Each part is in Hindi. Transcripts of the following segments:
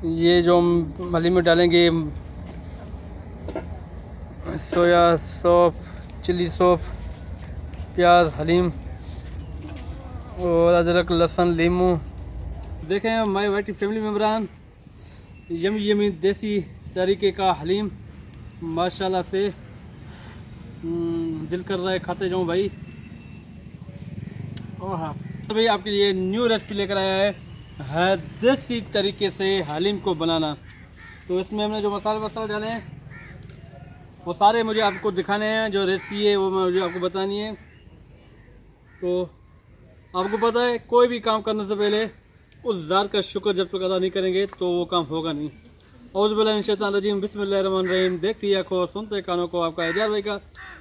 ये जो हम हलीम में डालेंगे सोया सौंफ, चिली सौंफ, प्याज, हलीम और अदरक, लहसुन, लीमू। देखें माय वाइटी फैमिली मेम्बरान, यमी यमी देसी तरीके का हलीम माशाल्लाह से दिल कर रहा है खाते जाऊँ भाई। और हाँ तो भाई आपके लिए न्यू रेसिपी लेकर आया है देसी तरीके से हलीम को बनाना। तो इसमें हमने जो मसाले डाले हैं वो सारे मुझे आपको दिखाने हैं, जो रेसिपी है वो मुझे आपको बतानी है। तो आपको पता है कोई भी काम करने से पहले उस ज़ात का शुक्र जब तक अदा नहीं करेंगे तो वो काम होगा नहीं। औज़ुबिल्लाहि मिनश शैतानिर रजीम, बिस्मिल्लाहिर्रहमानिर्रहीम। देखती आंखों सुनते कानों को आपका एजाज भाई का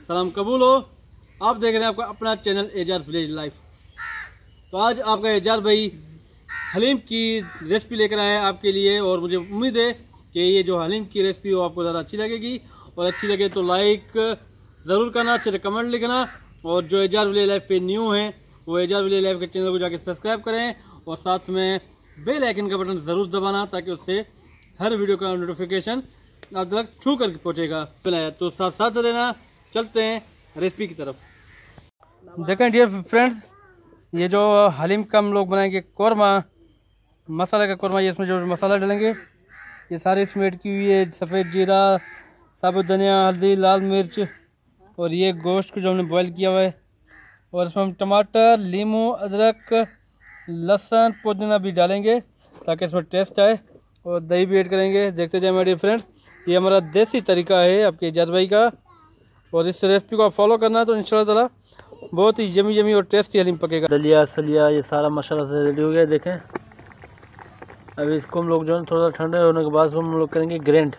सलाम कबूल हो। आप देख रहे हैं आपका अपना चैनल एजाज विलेज लाइफ। तो आज आपका एजाज भाई हलीम की रेसिपी लेकर आया है आपके लिए, और मुझे उम्मीद है कि ये जो हलीम की रेसिपी हो आपको ज़्यादा अच्छी लगेगी, और अच्छी लगे तो लाइक ज़रूर करना, अच्छे से कमेंट लिखना, और जो एजाज विलेज लाइफ पे न्यू हैं वो एजाज विलेज लाइफ के चैनल को जाके सब्सक्राइब करें, और साथ में बेल आइकन का बटन ज़रूर दबाना ताकि उससे हर वीडियो का नोटिफिकेशन आप तक छू करके पहुँचेगा। तो साथ साथ रहना, चलते हैं रेसिपी की तरफ। देखें डियर फ्रेंड्स, ये जो हलीम का हम लोग बनाएंगे कौरमा, मसाला का कौरमा, ये इसमें जो मसाला डालेंगे ये सारे इसमें ऐड की हुई है। सफ़ेद जीरा, साबुत धनिया, हल्दी, लाल मिर्च, और ये गोश्त को जो हमने बॉईल किया हुआ है, और इसमें हम टमाटर, लीमू, अदरक, लहसुन, पुदीना भी डालेंगे ताकि इसमें टेस्ट आए, और दही भी ऐड करेंगे। देखते जाए मेरे फ्रेंड्स, ये हमारा देसी तरीका है आपके एजाज भाई का, और इस रेसिपी को आप फॉलो करना तो इंशाल्लाह ताला बहुत ही यमी यमी और टेस्टी हलीम पकेगा। दलिया सलिया ये सारा मसाला से रेडी हो गया। देखें अभी इसको हम लोग जो है थोड़ा ठंडा होने के बाद हम लोग करेंगे ग्राइंड।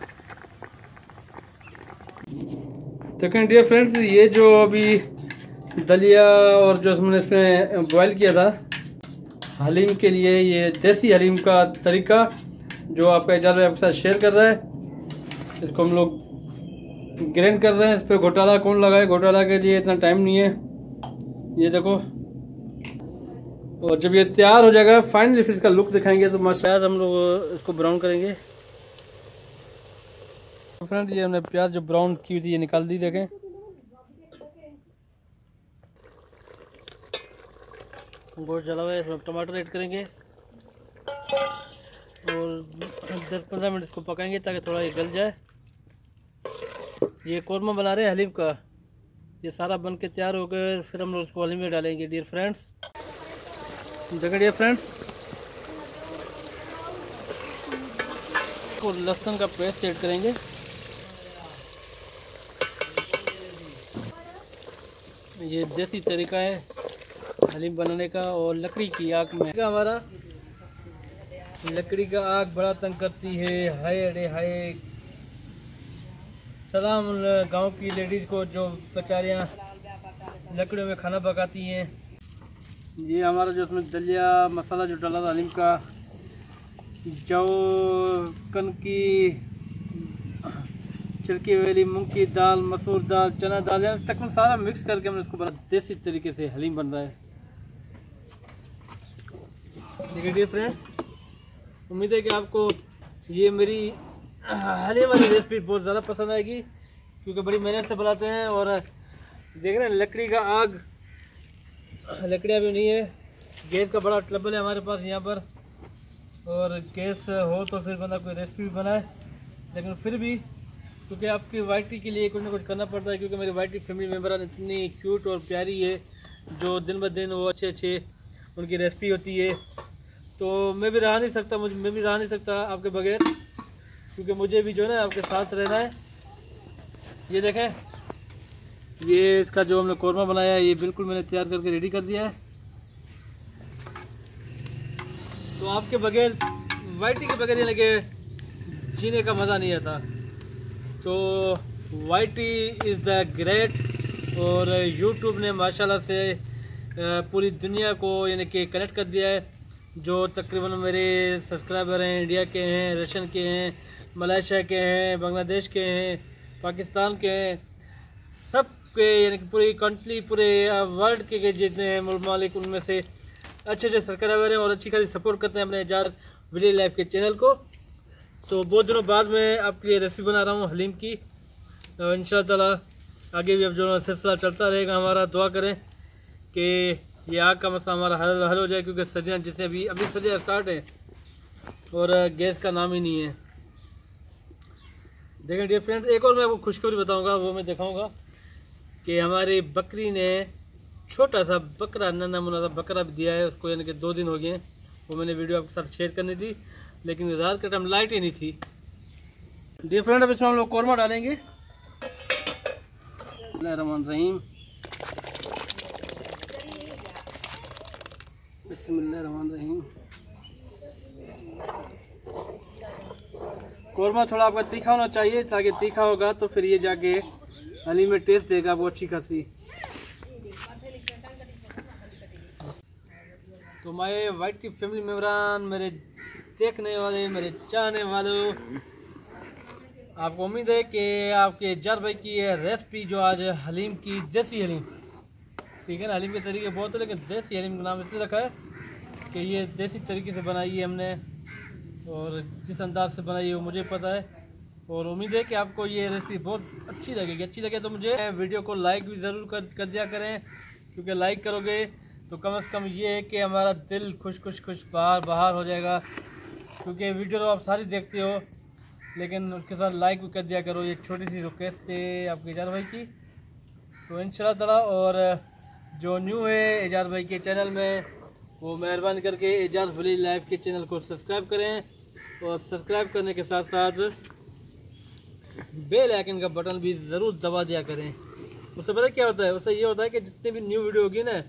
देखें डियर फ्रेंड्स, ये जो अभी दलिया और जो हमने इसमें बॉयल किया था हलीम के लिए, ये देसी हलीम का तरीका जो आपका एजाज भाई आपके साथ शेयर कर रहा है, इसको हम लोग ग्राइंड कर रहे हैं। इस पर घोटाला कौन लगाए, घोटाला के लिए इतना टाइम नहीं है। ये देखो, और जब ये तैयार हो जाएगा फाइनली फिर इसका लुक दिखाएंगे। तो माशाल्लाह हम लोग इसको ब्राउन करेंगे। तो फ्रेंड ये हमने प्याज जो ब्राउन की हुई थी ये निकाल दी। देखें गोश्त जला हुआ है, इसमें टमाटर ऐड करेंगे और 10-15 मिनट इसको पकाएंगे ताकि थोड़ा ये गल जाए। ये कौरमा बना रहे हैं हलीम का, ये सारा बन के तैयार हो गए, फिर हम लोग उसको हलीम में डालेंगे। डियर फ्रेंड्स देखिए डियर फ्रेंड्स, और लहसुन का पेस्ट ऐड करेंगे। ये देसी तरीका है हलीम बनाने का, और लकड़ी की आग में हमारा लकड़ी का आग बड़ा तंग करती है। हाय अरे हाय, सलाम उन गांव की लेडीज़ को जो बेचारियाँ लकड़ियों में खाना पकाती हैं। ये हमारा जो इसमें दलिया मसाला जो डाला था हलीम का, जौ, कन की, छिलकी वाली मूंग की दाल, मसूर दाल, चना दाल, तकरीबन सारा मिक्स करके हमने इसको बड़ा देसी तरीके से हलीम बन रहा है। देखिए डियर फ्रेंड्स, उम्मीद है कि आपको ये मेरी हलीम वाली रेसिपी बहुत ज़्यादा पसंद आएगी, क्योंकि बड़ी मेहनत से बनाते हैं। और देख रहे हैं लकड़ी का आग, लकड़ियाँ भी नहीं है, गैस का बड़ा ट्रबल है हमारे पास यहाँ पर, और गैस हो तो फिर बंदा कोई रेसिपी भी बनाए, लेकिन फिर भी क्योंकि आपकी वाइटी के लिए कुछ ना कुछ करना पड़ता है, क्योंकि मेरी वाइटी फैमिली मेम्बर इतनी क्यूट और प्यारी है, जो दिन ब दिन वो अच्छे उनकी रेसिपी होती है। तो मैं भी रह नहीं सकता आपके बगैर, क्योंकि मुझे भी जो है ना आपके साथ रहना है। ये देखें, ये इसका जो हमने कौरमा बनाया है ये बिल्कुल मैंने तैयार करके रेडी कर दिया है। तो आपके बगैर, वाइटी के बगैर ये लगे जीने का मज़ा नहीं आता। तो वाइटी इज़ द ग्रेट, और यूट्यूब ने माशाल्लाह से पूरी दुनिया को यानी कि कनेक्ट कर दिया है। जो तकरीबन मेरे सब्सक्राइबर हैं इंडिया के हैं, रशियन के हैं, मलेशिया के हैं, बांग्लादेश के हैं, पाकिस्तान के हैं, सब के यानी कि पूरी कंट्री, पूरे वर्ल्ड के जितने हैं ममालिक, उनमें से अच्छे सब्सक्राइबर हैं और अच्छी खासी सपोर्ट करते हैं अपने एजाज विलेज लाइफ के चैनल को। तो बहुत दिनों बाद मैं आपके लिए रेसिपी बना रहा हूँ हलीम की। इंशाअल्लाह ताला आगे भी अब जो सिलसिला चलता रहेगा हमारा। दुआ करें कि ये आग का मसला हमारा हल हो जाए, क्योंकि सर्दियाँ जैसे अभी सर्दियाँ स्टार्ट हैं और गैस का नाम ही नहीं है। देखें डियर फ्रेंड, एक और मैं आपको खुशखबरी बताऊंगा, वो मैं दिखाऊंगा कि हमारी बकरी ने छोटा सा बकरा, नन्हा मुन्ना सा बकरा भी दिया है उसको, यानी कि 2 दिन हो गए हैं। वो मैंने वीडियो आपके साथ शेयर करनी थी, लेकिन रात के टाइम लाइट ही नहीं थी। डियर फ्रेंड, अब इसमें हम लोग कौरमा डालेंगे। बिस्मिल्लाहिर्रहमानिर्रहीम, बिस्मिल्लाहिर्रहमानिर्रहीम। कौरमा थोड़ा आपका तीखा होना चाहिए, ताकि तीखा होगा तो फिर ये जाके हलीम में टेस्ट देगा वो अच्छी खासी। तो माय वाइट की फैमिली मेम्बरान, मेरे देखने वाले, मेरे चाहने वालों, आपको उम्मीद है कि आपके जार भाई की ये रेसिपी जो आज हलीम की, देसी हलीम, ठीक है ना, हलीम के तरीके बहुत है लेकिन देसी हलीम का नाम इसलिए रखा है कि ये देसी तरीके से बनाई है हमने, और जिस अंदाज से बनाई है वो मुझे पता है। और उम्मीद है कि आपको ये रेसिपी बहुत अच्छी लगेगी। अच्छी लगे तो मुझे वीडियो को लाइक भी ज़रूर कर दिया करें, क्योंकि लाइक करोगे तो कम से कम ये है कि हमारा दिल खुश बाहर हो जाएगा। क्योंकि वीडियो तो आप सारी देखते हो, लेकिन उसके साथ लाइक भी कर दिया करो। ये छोटी सी रिक्वेस्ट है आपके एजाज भाई की। तो इंशाल्लाह ताला, और जो न्यू है एजाज भाई के चैनल में, वो मेहरबानी करके एजाज विलेज लाइफ के चैनल को सब्सक्राइब करें, और सब्सक्राइब करने के साथ साथ बेल आइकन का बटन भी ज़रूर दबा दिया करें। उससे पता क्या होता है, उससे ये होता है कि जितनी भी न्यू वीडियो होगी ना,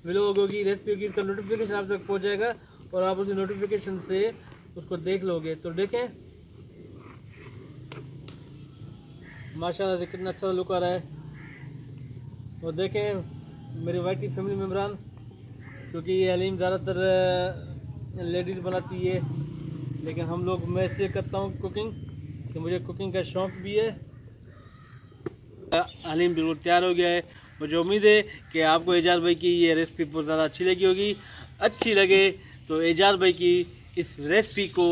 व्लॉग होगी, रेसिपी होगी, उसका नोटिफिकेशन आप तक पहुँच जाएगा और आप उसी नोटिफिकेशन से उसको देख लोगे। तो देखें माशाल्लाह से कितना अच्छा लुक आ रहा है। और देखें मेरे वाइटी फैमिली मेम्बरान, क्योंकि ये हलीम ज़्यादातर लेडीज़ बनाती है, लेकिन हम लोग, मैं इसलिए करता हूँ कुकिंग कि मुझे कुकिंग का शौक़ भी है। हलीम बिल्कुल तैयार हो गया है। मुझे उम्मीद है कि आपको एजाज भाई की ये रेसिपी बहुत ज़्यादा अच्छी लगी होगी। अच्छी लगे तो एजाज भाई की इस रेसिपी को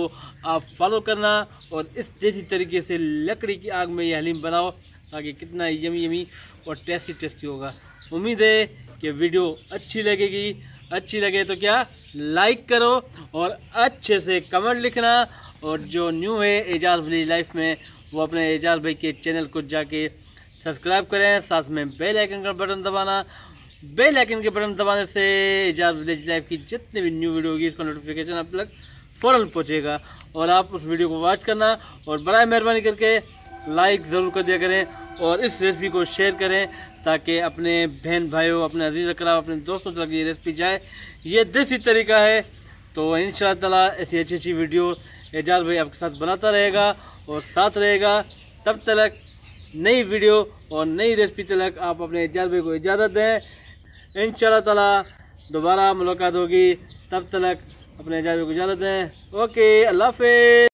आप फॉलो करना, और इस देसी तरीके से लकड़ी की आग में ये हलीम बनाओ, ताकि कितना यमी और टेस्टी होगा। उम्मीद है कि वीडियो अच्छी लगेगी। अच्छी लगे तो क्या, लाइक करो और अच्छे से कमेंट लिखना। और जो न्यू है एजाज विलेज लाइफ में, वो अपने एजाज भाई के चैनल को जाके सब्सक्राइब करें, साथ में बेल आइकन का बटन दबाना। बेल आइकन के बटन दबाने से एजाज विलेज लाइफ की जितनी भी न्यू वीडियो होगी उसका नोटिफिकेशन आप तक फ़ौरन पहुँचेगा, और आप उस वीडियो को वॉच करना। और बराए मेहरबानी करके लाइक ज़रूर कर दिया करें, और इस रेसिपी को शेयर करें, ताकि अपने बहन भाइयों, अपने अजीज़ अकराम, अपने दोस्तों तक ये रेसिपी जाए। ये देसी तरीका है। तो इंशाअल्लाह ताला ऐसी अच्छी वीडियो एजाज भाई आपके साथ बनाता रहेगा और साथ रहेगा। तब तक नई वीडियो और नई रेसिपी तक आप अपने एजाज भाई को इजाज़त दें। इंशाअल्लाह ताला दोबारा मुलाकात होगी, तब तक अपने एजाज भाई को इजाज़त दें। ओके, अल्लाह हाफ़िज़।